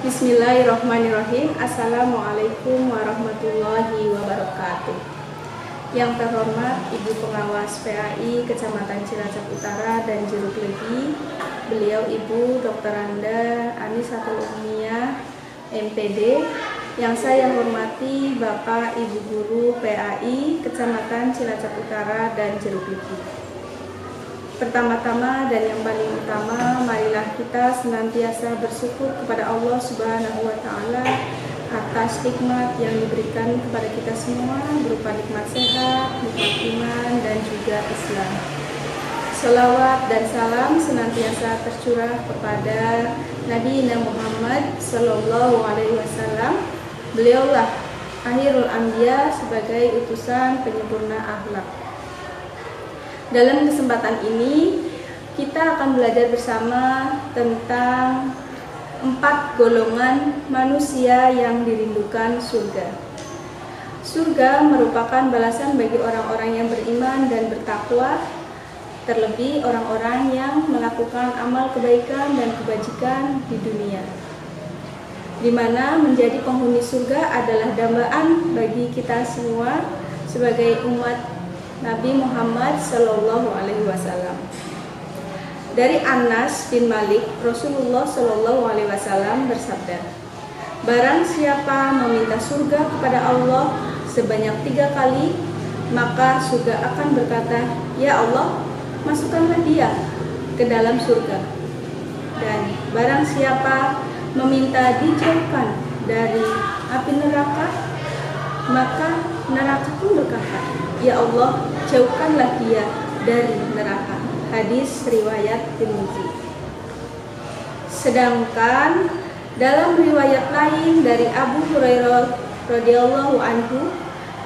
Bismillahirrahmanirrahim. Assalamualaikum warahmatullahi wabarakatuh. Yang terhormat Ibu Pengawas PAI Kecamatan Cilacap Utara dan Jeruk Legi, beliau Ibu Dr. Anda Anisatul Umniyah MPD. Yang saya hormati Bapak Ibu Guru PAI Kecamatan Cilacap Utara dan Jeruk Legi. Pertama-tama dan yang paling utama, marilah kita senantiasa bersyukur kepada Allah Subhanahu wa Ta'ala atas nikmat yang diberikan kepada kita semua, berupa nikmat sehat, nikmat iman, dan juga Islam. Salawat dan salam senantiasa tercurah kepada Nabi Muhammad Sallallahu Alaihi Wasallam. Beliaulah akhirul anbiya sebagai utusan penyempurna akhlak. Dalam kesempatan ini kita akan belajar bersama tentang 4 golongan manusia yang dirindukan surga. Surga merupakan balasan bagi orang-orang yang beriman dan bertakwa, terlebih orang-orang yang melakukan amal kebaikan dan kebajikan di dunia, di mana menjadi penghuni surga adalah dambaan bagi kita semua sebagai umat Nabi Muhammad Sallallahu Alaihi Wasallam. Dari Anas bin Malik, Rasulullah Sallallahu Alaihi Wasallam bersabda, barang siapa meminta surga kepada Allah sebanyak 3 kali, maka surga akan berkata, ya Allah, masukkanlah dia ke dalam surga. Dan barang siapa meminta dijauhkan dari api neraka, maka neraka pun berkata, ya Allah, jauhkanlah dia dari neraka. Hadis riwayat Tirmidzi. Sedangkan dalam riwayat lain dari Abu Hurairah radhiyallahu anhu,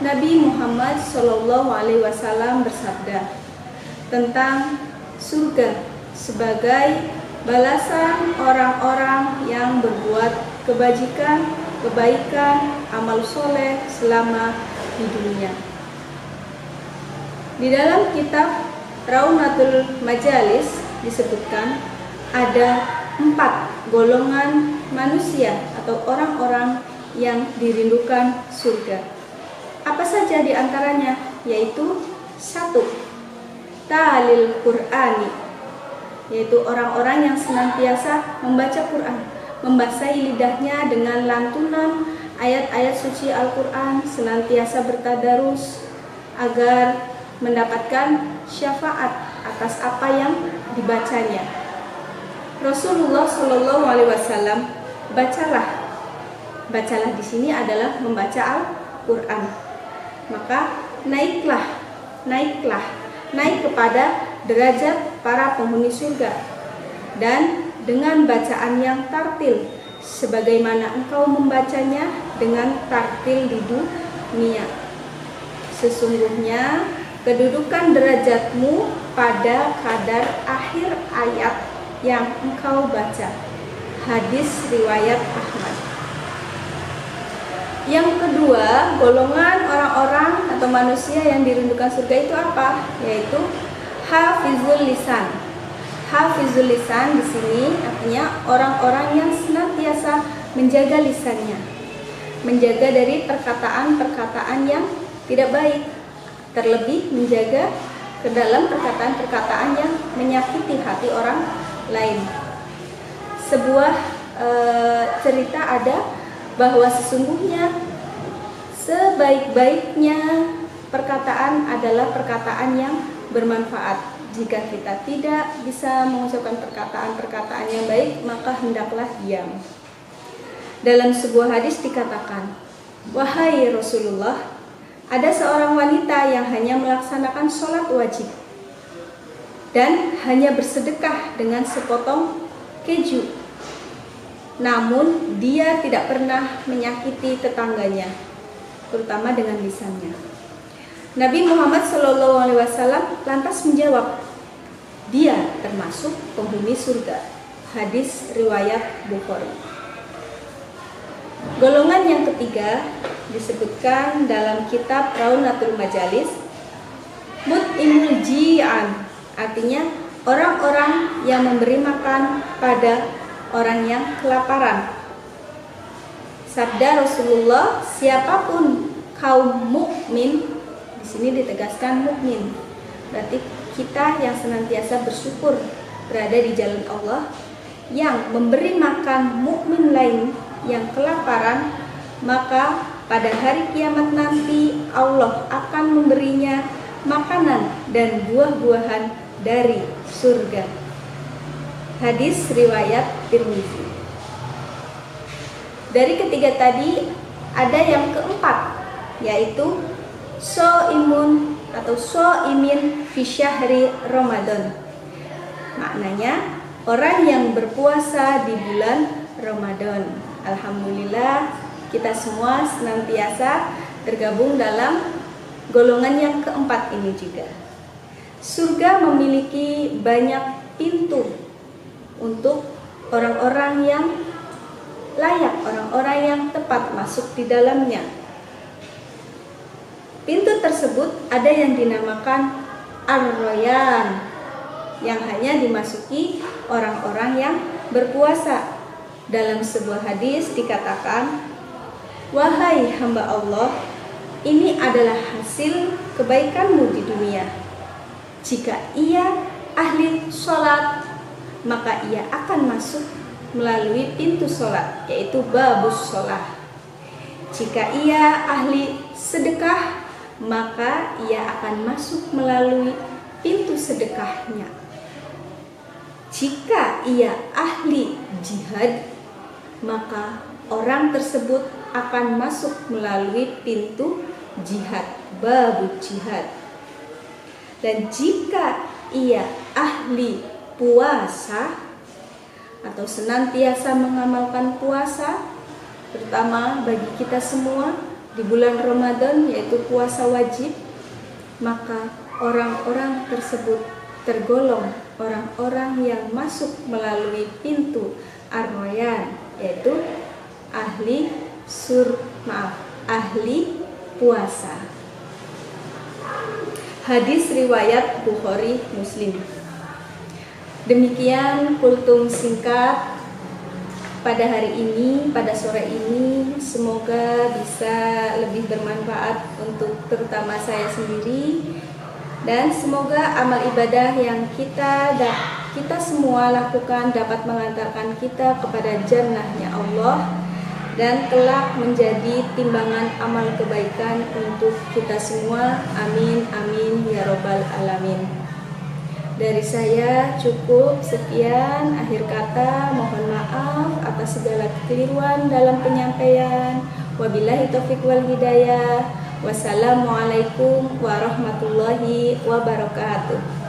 Nabi Muhammad sallallahu alaihi wasallam bersabda tentang surga sebagai balasan orang-orang yang berbuat kebajikan, kebaikan, amal soleh selama di dunia. Di dalam kitab Raunatul Majalis disebutkan ada 4 golongan manusia atau orang-orang yang dirindukan surga. Apa saja di antaranya? Yaitu 1. Ta'lil Qur'ani, yaitu orang-orang yang senantiasa membaca Quran, membasahi lidahnya dengan lantunan ayat-ayat suci Al-Quran, senantiasa bertadarus agar mendapatkan syafaat atas apa yang dibacanya. Rasulullah Shallallahu Alaihi Wasallam, bacalah di sini adalah membaca Al-Quran. Maka naik kepada derajat para penghuni surga, dan dengan bacaan yang tartil, sebagaimana engkau membacanya dengan tartil di dunia. Sesungguhnya kedudukan derajatmu pada kadar akhir ayat yang engkau baca. Hadis riwayat Ahmad. Yang kedua, golongan orang-orang atau manusia yang dirindukan surga itu apa? Yaitu hafizul lisan. Hafizul lisan di sini artinya orang-orang yang senantiasa menjaga lisannya, menjaga dari perkataan-perkataan yang tidak baik, terlebih menjaga ke dalam perkataan-perkataan yang menyakiti hati orang lain. Sebuah cerita ada bahwa sesungguhnya sebaik-baiknya perkataan adalah perkataan yang bermanfaat. Jika kita tidak bisa mengucapkan perkataan-perkataan yang baik, maka hendaklah diam. Dalam sebuah hadis dikatakan, wahai Rasulullah, ada seorang wanita yang hanya melaksanakan sholat wajib dan hanya bersedekah dengan sepotong keju, namun dia tidak pernah menyakiti tetangganya, terutama dengan lisannya. Nabi Muhammad SAW lantas menjawab, dia termasuk penghuni surga. Hadis riwayat Bukhari. Golongan yang ketiga disebutkan dalam kitab Raunatul Majalis, mut'imul ji'an, artinya orang-orang yang memberi makan pada orang yang kelaparan. Sabda Rasulullah, siapapun kaum mukmin, di sini ditegaskan mukmin, berarti kita yang senantiasa bersyukur berada di jalan Allah, yang memberi makan mukmin lain yang kelaparan, maka pada hari kiamat nanti Allah akan memberinya makanan dan buah-buahan dari surga. Hadis riwayat Tirmizi. Dari ketiga tadi ada yang keempat, yaitu sho'imun atau sho'imin fi syahri Ramadan. Maknanya orang yang berpuasa di bulan Ramadan. Alhamdulillah kita semua senantiasa tergabung dalam golongan yang keempat ini juga. Surga memiliki banyak pintu untuk orang-orang yang layak, orang-orang yang tepat masuk di dalamnya. Pintu tersebut ada yang dinamakan Ar-Rayyan, yang hanya dimasuki orang-orang yang berpuasa. Dalam sebuah hadis dikatakan, wahai hamba Allah, ini adalah hasil kebaikanmu di dunia. Jika ia ahli sholat, maka ia akan masuk melalui pintu sholat, yaitu babus sholat. Jika ia ahli sedekah, maka ia akan masuk melalui pintu sedekahnya. Jika ia ahli jihad, maka orang tersebut akan masuk melalui pintu jihad, babu jihad. Dan jika ia ahli puasa atau senantiasa mengamalkan puasa, terutama bagi kita semua di bulan Ramadan, yaitu puasa wajib, maka orang-orang tersebut tergolong orang-orang yang masuk melalui pintu Ar-Rayyan, yaitu ahli ahli puasa. Hadis riwayat Bukhari Muslim. Demikian kultum singkat pada hari ini, pada sore ini. Semoga bisa lebih bermanfaat untuk terutama saya sendiri, dan semoga amal ibadah yang kita semua lakukan dapat mengantarkan kita kepada jannahnya Allah dan kelak menjadi timbangan amal kebaikan untuk kita semua. Amin amin ya robbal alamin. Dari saya cukup sekian, akhir kata mohon maaf atas segala kekeliruan dalam penyampaian. Wabillahi taufiq wal hidayah. Wassalamualaikum warahmatullahi wabarakatuh.